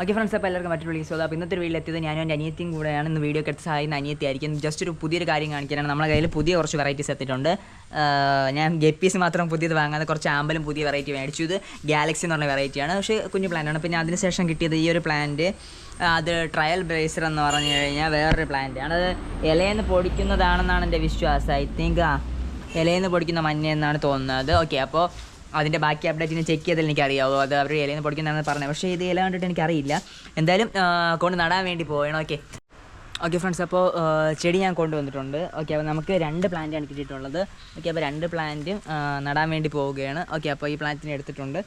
Okay friends, അപ്പോൾ എല്ലാവർക്കും മറ്റൊരു വിളിച്ചു. അപ്പോൾ ഇന്നത്തെ ഒരു വീട്ടിലെത്തിയത് ഞാനും എൻ്റെ അനിയത്തിയും കൂടെയാണ്. ഇന്ന് വീഡിയോ ഒക്കെ എടുത്ത് സഹായിക്കുന്ന അനിയത്തിയായിരിക്കും. ജസ്റ്റ് ഒരു പുതിയൊരു കാര്യം കാണിക്കാനാണ്. നമ്മുടെ കയ്യിൽ പുതിയ കുറച്ച് വെറൈറ്റീസ് എത്തിയിട്ടുണ്ട്. ഞാൻ ഗപ്പീസ് മാത്രം പുതിയത് വാങ്ങാതെ കുറച്ച് ആമ്പലും പുതിയ വെറൈറ്റി മേടിച്ചു. ഇത് ഗാലക്സി എന്ന് പറഞ്ഞ വെറൈറ്റിയാണ്, പക്ഷേ കുഞ്ഞു പ്ലാന്റാണ്. പിന്നെ അതിനുശേഷം കിട്ടിയത് ഈ ഒരു പ്ലാന്റ്, അത് ട്രയൽ ബ്രേസർ എന്ന് പറഞ്ഞു കഴിഞ്ഞാൽ വേറൊരു പ്ലാന്റാണ്. അത് ഇലയെന്ന് പൊടിക്കുന്നതാണെന്നാണ് എൻ്റെ വിശ്വാസം. ഐ തിങ്ക് ഇലയെന്ന് പൊടിക്കുന്ന മഞ്ഞ എന്നാണ് തോന്നുന്നത്. ഓക്കെ, അപ്പോൾ അതിൻ്റെ ബാക്കി അപ്ഡേറ്റിന് ചെക്ക് ചെയ്താൽ എനിക്കറിയാമോ അത് അവർ ഇലയെന്ന് പൊടിക്കുന്നതാണെന്ന് പറഞ്ഞത്. പക്ഷേ ഇത് ഇല കണ്ടിട്ട് എനിക്കറിയില്ല. എന്തായാലും കൊണ്ട് നടാൻ വേണ്ടി പോകണം. ഓക്കെ ഫ്രണ്ട്സ്, അപ്പോൾ ചെടി ഞാൻ കൊണ്ടുവന്നിട്ടുണ്ട്. ഓക്കെ, അപ്പോൾ നമുക്ക് 2 പ്ലാന്റാണ് കിട്ടിയിട്ടുള്ളത്. ഓക്കെ, അപ്പോൾ 2 പ്ലാന്റും നടാൻ വേണ്ടി പോവുകയാണ്. ഓക്കെ, അപ്പോൾ ഈ പ്ലാന്റിനെ എടുത്തിട്ടുണ്ട്.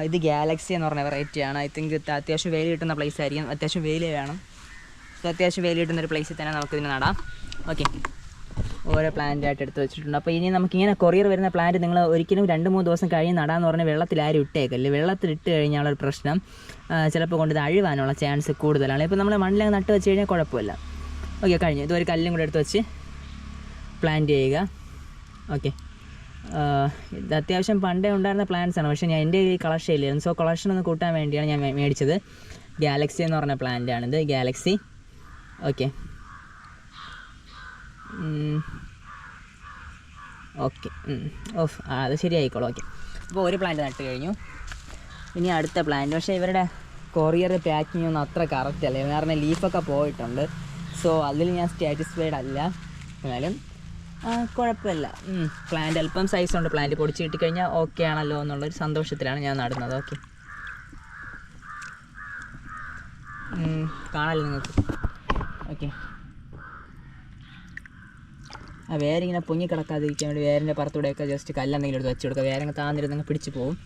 ഇത് ഗാലക്സി എന്ന് പറഞ്ഞ വെറൈറ്റിയാണ്. ഐ തിങ്ക് അത്യാവശ്യം വെയിൽ കിട്ടുന്ന പ്ലേസ് ആയിരിക്കും. അത്യാവശ്യം വെയിൽ വേണം. സോ അത്യാവശ്യം വെയിൽ കിട്ടുന്നൊരു പ്ലേസിൽ തന്നെ നമുക്കിതിനെ നടാം. ഓക്കെ, ഓരോ പ്ലാന്റായിട്ട് എടുത്ത് വെച്ചിട്ടുണ്ട്. അപ്പോൾ ഇനി നമുക്കിങ്ങനെ കൊറിയർ വരുന്ന പ്ലാന്റ് നിങ്ങൾ ഒരിക്കലും 2-3 ദിവസം കഴിഞ്ഞ് നടാമെന്ന് പറഞ്ഞാൽ വെള്ളത്തിൽ ആരും ഇട്ടേക്കല്ലേ. വെള്ളത്തിലിട്ട് കഴിഞ്ഞാലൊരു പ്രശ്നം, ചിലപ്പോൾ കൊണ്ട് ഇത് അഴിവാനുള്ള ചാൻസ് കൂടുതലാണ്. ഇപ്പോൾ നമ്മൾ മണ്ണിലങ്ങ് നട്ട് വെച്ച് കഴിഞ്ഞാൽ കുഴപ്പമില്ല. ഓക്കെ, കഴിഞ്ഞു. ഇതൊരു കല്ലും കൂടെ എടുത്ത് വെച്ച് പ്ലാന്റ് ചെയ്യുക. ഓക്കെ, ഇത് അത്യാവശ്യം പണ്ടേ ഉണ്ടായിരുന്ന പ്ലാന്റ്സാണ്, പക്ഷേ ഞാൻ എൻ്റെ ഈ കളക്ഷൻ ഇല്ലായിരുന്നു. സോ കളക്ഷൻ ഒന്ന് കൂട്ടാൻ വേണ്ടിയാണ് ഞാൻ മേടിച്ചത്. ഗാലക്സി എന്ന് പറഞ്ഞ പ്ലാന്റാണിത്, ഗാലക്സി. ഓക്കെ ഓക്കെ അത് ശരിയായിക്കോളൂ. ഓക്കെ, അപ്പോൾ ഒരു പ്ലാന്റ് നട്ട് കഴിഞ്ഞു. ഇനി അടുത്ത പ്ലാന്റ്, പക്ഷേ ഇവരുടെ കൊറിയർ പാക്കിംഗ് ഒന്നും അത്ര കറക്റ്റ് അല്ല, കാരണം ലീഫൊക്കെ പോയിട്ടുണ്ട്. സോ അതിൽ ഞാൻ സാറ്റിസ്ഫൈഡ് അല്ല. എന്നാലും കുഴപ്പമില്ല. പ്ലാന്റ് അല്പം സൈസുണ്ട്. പ്ലാന്റ് പൊടിച്ച് കിട്ടിക്കഴിഞ്ഞാൽ ഓക്കെ ആണല്ലോ എന്നുള്ളൊരു സന്തോഷത്തിലാണ് ഞാൻ നടുന്നത്. ഓക്കെ, കാണാമല്ലോ നിങ്ങൾക്ക്. ഓക്കെ, വേരിങ്ങനെ പൊങ്ങി കിടക്കാതിരിക്കാൻ വേണ്ടി വേരിൻ്റെ പുറത്തൂടെയൊക്കെ ജസ്റ്റ് കല്ലെന്തെങ്കിലും എടുത്ത് വെച്ച് കൊടുക്കുക. വേരങ്ങ് താന്നിരുന്നങ്ങ് പിടിച്ച് പോകും.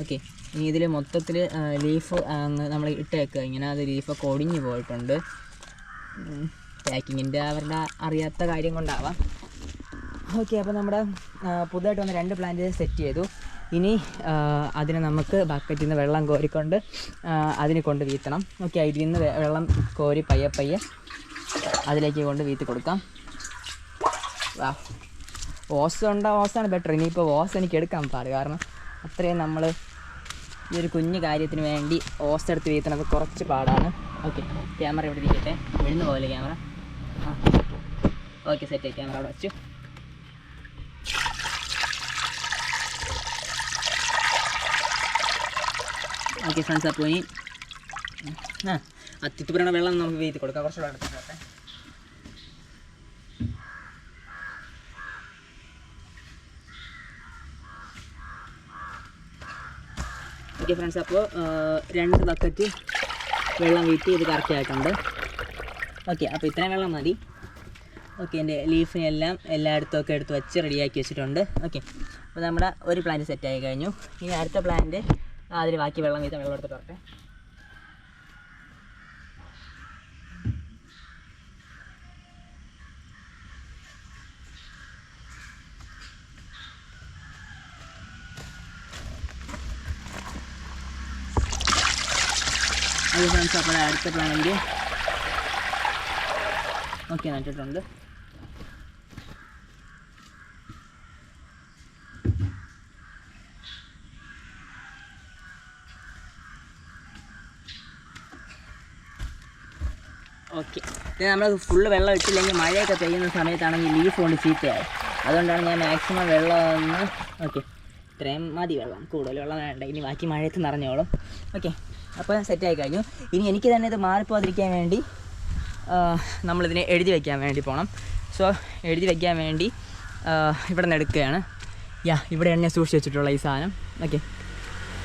ഓക്കെ, ഇനി ഇതിൽ മൊത്തത്തിൽ ലീഫ് നമ്മൾ ഇട്ടേക്കുക. ഇങ്ങനെ അത് ലീഫൊക്കെ ഒടിഞ്ഞു പോയിട്ടുണ്ട്. പാക്കിങ്ങിൻ്റെ അവരുടെ അറിയാത്ത കാര്യം കൊണ്ടാവാം. ഓക്കെ, അപ്പോൾ നമ്മുടെ പുതുതായിട്ട് വന്ന 2 പ്ലാന്റ് സെറ്റ് ചെയ്തു. ഇനി അതിനെ നമുക്ക് ബക്കറ്റിൽ നിന്ന് വെള്ളം കോരിക്കൊണ്ട് അതിനെ കൊണ്ട് വീത്തണം. ഓക്കെ, അതിൽ നിന്ന് വെള്ളം കോരി പയ്യെ അതിലേക്ക് കൊണ്ട് വീത്തി കൊടുക്കാം. ഓസാണ് ബെറ്റർ. ഇനിയിപ്പോൾ ഓസ് എനിക്ക് എടുക്കാൻ പാട്, കാരണം അത്രയും നമ്മൾ ഈ ഒരു കുഞ്ഞു കാര്യത്തിന് വേണ്ടി ഓസ് എടുത്ത് വീത്തണത് കുറച്ച് പാടാണ്. ഓക്കെ, ക്യാമറ ഇവിടെ ഇരിക്കട്ടെ, വിഴുന്നു പോലെ ക്യാമറ. ഓക്കെ, സെറ്റ് ആയി. ക്യാമറ അവിടെ വെച്ചു. ഓക്കെ ഫ്രണ്ട്സ്, അപ്പോൾ ഇനി അത്യുത്തുപുരണ വെള്ളം നമുക്ക് വീത്തി കൊടുക്കാം. കുറച്ചുകൂടെ അടുത്തിട്ട്. ഓക്കെ ഫ്രണ്ട്സ്, അപ്പോൾ 2 ബക്കറ്റ് വെള്ളം വീട്ടി ഇത് കറക്റ്റായിട്ടുണ്ട്. ഓക്കെ, അപ്പോൾ ഇത്രയും വെള്ളം മതി. ഓക്കെ, എൻ്റെ ലീഫിനെല്ലാം എല്ലായിടത്തും ഒക്കെ എടുത്ത് വെച്ച് റെഡിയാക്കി വെച്ചിട്ടുണ്ട്. ഓക്കെ, അപ്പോൾ നമ്മുടെ ഒരു പ്ലാന്റ് സെറ്റായി കഴിഞ്ഞു. ഇനി അടുത്ത പ്ലാന്റ് അതിൽ ബാക്കി വെള്ളം എടുത്തിട്ട് വരട്ടെ. അത് ഫ്രണ്ട്സ്, അപ്പോൾ അടുത്ത പ്ലാന്റ് ഓക്കെ നട്ടിട്ടുണ്ട്. ഓക്കെ, ഇത് നമ്മൾ ഫുള്ള് വെള്ളം ഇട്ടില്ലെങ്കിൽ മഴയൊക്കെ പെയ്യുന്ന സമയത്താണെങ്കിൽ ലീഫ് കൊണ്ട് ചീത്തയാവും. അതുകൊണ്ടാണ് ഞാൻ മാക്സിമം വെള്ളം ഒന്ന് ഓക്കെ ഇത്രയും മതി. വെള്ളം കൂടുതൽ വെള്ളം വേണ്ട, ഇനി ബാക്കി മഴയത്ത് നിറഞ്ഞോളും. ഓക്കെ, അപ്പോൾ സെറ്റായി കഴിഞ്ഞു. ഇനി എനിക്ക് തന്നെ ഇത് മാറിപ്പോകാതിരിക്കാൻ വേണ്ടി നമ്മളിതിനെ എഴുതി വയ്ക്കാൻ വേണ്ടി പോകണം. സോ എഴുതി വയ്ക്കാൻ വേണ്ടി ഇവിടെ നിന്ന് എടുക്കുകയാണ്. ഇവിടെയാണ് ഞാൻ സൂക്ഷിച്ച് വെച്ചിട്ടുള്ള ഈ സാധനം. ഓക്കെ,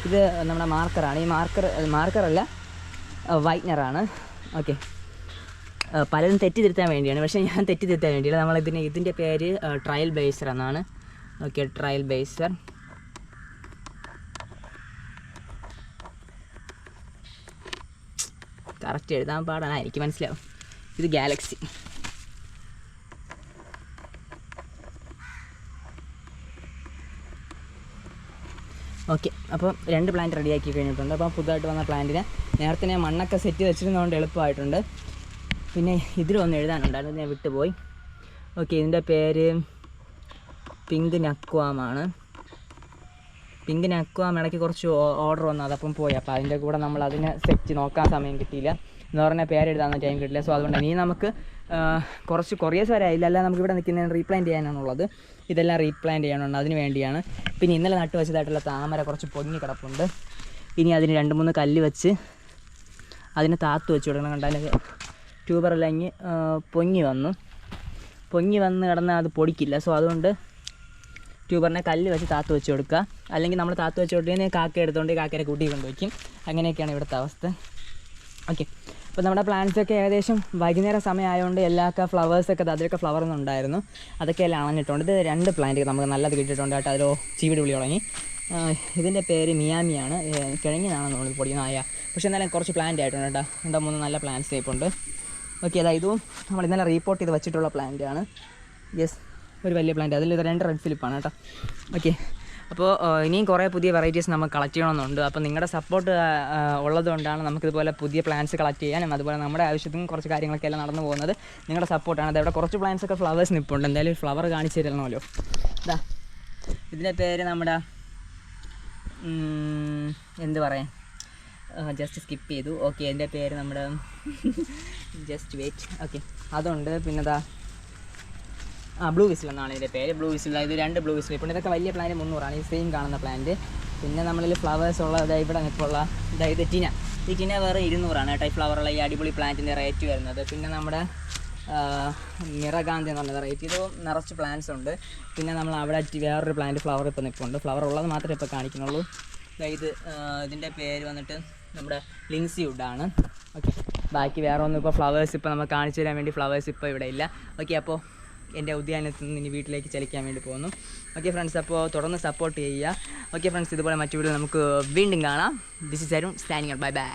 ഇത് നമ്മുടെ മാർക്കറാണ്. ഈ മാർക്കറല്ല, വൈറ്റ്നറാണ്. ഓക്കെ, പലരും തെറ്റിദ്ധരുത്താൻ വേണ്ടിയാണ്, പക്ഷേ ഞാൻ തെറ്റിദ്ധരുത്താൻ വേണ്ടിയില്ല. ഇതിൻ്റെ പേര് ട്രയൽ ബേസർ എന്നാണ്. Okay, trial ബേസർ. കറക്റ്റ് എഴുതാൻ പാടാണ്, എനിക്ക് മനസ്സിലാവും. ഇത് ഗാലക്സി. ഓക്കെ, അപ്പോൾ 2 പ്ലാന്റ് റെഡിയാക്കി കഴിഞ്ഞിട്ടുണ്ട്. അപ്പോൾ പുതുതായിട്ട് വന്ന പ്ലാന്റിനെ നേരത്തെ ഞാൻ മണ്ണൊക്കെ സെറ്റ് വെച്ചിരുന്നതുകൊണ്ട് എളുപ്പമായിട്ടുണ്ട്. പിന്നെ ഇതിലൊന്ന് എഴുതാനുണ്ടായിരുന്നു, ഞാൻ വിട്ടുപോയി. ഓക്കെ, ഇതിൻ്റെ പേര് പിങ്ക് നക്വാമാണ്. പിങ്കിന് അക്വാം ഇടയ്ക്ക് കുറച്ച് ഓർഡർ വന്നു, അതപ്പം പോയി. അപ്പോൾ അതിൻ്റെ കൂടെ നമ്മൾ അതിനെ സെറ്റ് നോക്കാൻ സമയം കിട്ടിയില്ല എന്ന് പറഞ്ഞാൽ പേരെഴുതാൻ ടൈം കിട്ടില്ല. സോ അതുകൊണ്ട് ഇനി നമുക്ക് കുറച്ച് കൊറിയേഴ്സ് വരായില്ല, അല്ല നമുക്ക് ഇവിടെ നിൽക്കുന്നതിന് റീപ്ലാന്റ് ചെയ്യാനാണുള്ളത്. ഇതെല്ലാം റീപ്ലാന്റ് ചെയ്യാനുണ്ട്, അതിന് വേണ്ടിയാണ്. പിന്നെ ഇന്നലെ നട്ട് വെച്ചതായിട്ടുള്ള താമര കുറച്ച് പൊങ്ങി കിടപ്പുണ്ട്. ഇനി അതിന് 2-3 കല്ല് വെച്ച് അതിനെ താത്ത് വെച്ച് കൊടുക്കണം. കണ്ടാൽ ട്യൂബറെല്ലാം പൊങ്ങി വന്ന് കിടന്നാൽ അത് പൊടിക്കില്ല. സോ അതുകൊണ്ട് ട്യൂബറിനെ കല്ല് വെച്ച് താത്ത് വെച്ച് കൊടുക്കുക. അല്ലെങ്കിൽ നമ്മൾ താത്ത് വെച്ച് കൊടുക്കുകയാണെങ്കിൽ കാക്ക എടുത്തുകൊണ്ട് കാക്കയെ കൂട്ടി കൊണ്ടുവയ്ക്കും. അങ്ങനെയൊക്കെയാണ് ഇവിടുത്തെ അവസ്ഥ. ഓക്കെ, അപ്പോൾ നമ്മുടെ പ്ലാന്റ്സൊക്കെ ഏകദേശം വൈകുന്നേരം സമയമായതുകൊണ്ട് എല്ലാവർക്കും ഫ്ലവേഴ്സൊക്കെ അതിലൊക്കെ ഫ്ലവറൊന്നുണ്ടായിരുന്നു, അതൊക്കെ എല്ലാം അണഞ്ഞിട്ടുണ്ട്. ഇത് 2 പ്ലാന്റ് നമുക്ക് നല്ലത് കിട്ടിയിട്ടുണ്ട് കേട്ടോ. അതിലോ ചീവിട് വിളി തുടങ്ങി. ഇതിൻ്റെ പേര് മിയാമിയാണ്, കിഴങ്ങിനാണെന്ന് തോന്നുന്നു പൊടിയുന്ന പക്ഷേ എന്നാലും കുറച്ച് പ്ലാന്റ് ആയിട്ടുണ്ട് കേട്ടോ. 2-3 നല്ല പ്ലാന്റ്സ് ടൈപ്പുണ്ട്. ഓക്കെ, അതായത് ഇതും നമ്മൾ ഇന്നലെ റീപ്പോർട്ട് ചെയ്ത് വെച്ചിട്ടുള്ള പ്ലാന്റാണ്. യെസ്, ഒരു വലിയ പ്ലാന്റ്. അതിൽ ഇത് 2 റെഡ് ഫിലിപ്പാണ് കേട്ടോ. ഓക്കെ, അപ്പോൾ ഇനിയും കുറേ പുതിയ വെറൈറ്റീസ് നമുക്ക് കളക്ട് ചെയ്യണമെന്നുണ്ട്. അപ്പോൾ നിങ്ങളുടെ സപ്പോർട്ട് ഉള്ളതുകൊണ്ടാണ് നമുക്കിതുപോലെ പുതിയ പ്ലാന്റ്സ് കളക്ട് ചെയ്യാനും അതുപോലെ നമ്മുടെ ആവശ്യത്തിനും കുറച്ച് കാര്യങ്ങളൊക്കെ എല്ലാം നടന്നു പോകുന്നത്. നിങ്ങളുടെ സപ്പോർട്ടാണ്. അതവിടെ കുറച്ച് പ്ലാന്റ്സൊക്കെ ഫ്ലവേഴ്സ് നിൽപ്പുണ്ട്. എന്തായാലും ഫ്ലവർ കാണിച്ച് തരണമല്ലോ. ഇതാ ഇതിൻ്റെ പേര് നമ്മുടെ എന്ത് പറയാൻ, ജസ്റ്റ് സ്കിപ്പ് ചെയ്തു. ഓക്കെ, എൻ്റെ പേര് നമ്മുടെ ജസ്റ്റ് വെയിറ്റ്. ഓക്കെ, അതുണ്ട്. പിന്നെ ഇതാ ബ്ലൂ വിസിൽ എന്നാണ് ഇതിൻ്റെ പേര്. ബ്ലൂ വിസിൽ, ഇത് 2 ബ്ലൂ വിസിൽ. ഇപ്പോൾ ഇതൊക്കെ വലിയ പ്ലാന്റ് 300 ഈ സെയിം കാണുന്ന പ്ലാന്റ്. പിന്നെ നമ്മളിൽ ഫ്ലവേഴ്സ് ഉള്ള ഇവിടെ നിൽപ്പുള്ള ഇത് ടിന. ഈ ടിന വേറെ 200 കേട്ടോ. ഈ ഫ്ലവറുള്ള ഈ അടിപൊളി പ്ലാന്റിൻ്റെ റേറ്റ് വരുന്നത്. പിന്നെ നമ്മുടെ നിറഗാന്ധി എന്ന് പറഞ്ഞ റേറ്റ്. ഇത് നിറച്ച് പ്ലാന്റ്സ് ഉണ്ട്. പിന്നെ നമ്മൾ അവിടെ വേറൊരു പ്ലാന്റ് ഫ്ലവർ ഇപ്പോൾ നിൽപ്പുണ്ട്. ഫ്ലവർ ഉള്ളത് മാത്രമേ ഇപ്പോൾ കാണിക്കുന്നുള്ളൂ. ഇതിൻ്റെ പേര് വന്നിട്ട് നമ്മുടെ ലിൻസി വുഡാണ്. ഓക്കെ, ബാക്കി വേറെ ഒന്നും ഇപ്പോൾ ഫ്ലവേഴ്സ് ഇപ്പോൾ നമുക്ക് കാണിച്ചു തരാൻ വേണ്ടി ഫ്ലവേഴ്സ് ഇപ്പോൾ ഇവിടെ ഇല്ല. ഓക്കെ, അപ്പോൾ എൻ്റെ ഉദ്യാനത്തിൽ നിന്ന് ഇനി വീട്ടിലേക്ക് ചലിക്കാൻ വേണ്ടി പോകുന്നു. ഓക്കെ ഫ്രണ്ട്സ്, അപ്പോൾ തുടർന്ന് സപ്പോർട്ട് ചെയ്യുക. ഓക്കെ ഫ്രണ്ട്സ്, ഇതുപോലെ മറ്റു വീഡിയോ നമുക്ക് വീണ്ടും കാണാം. This is Arun, standing out. Bye bye.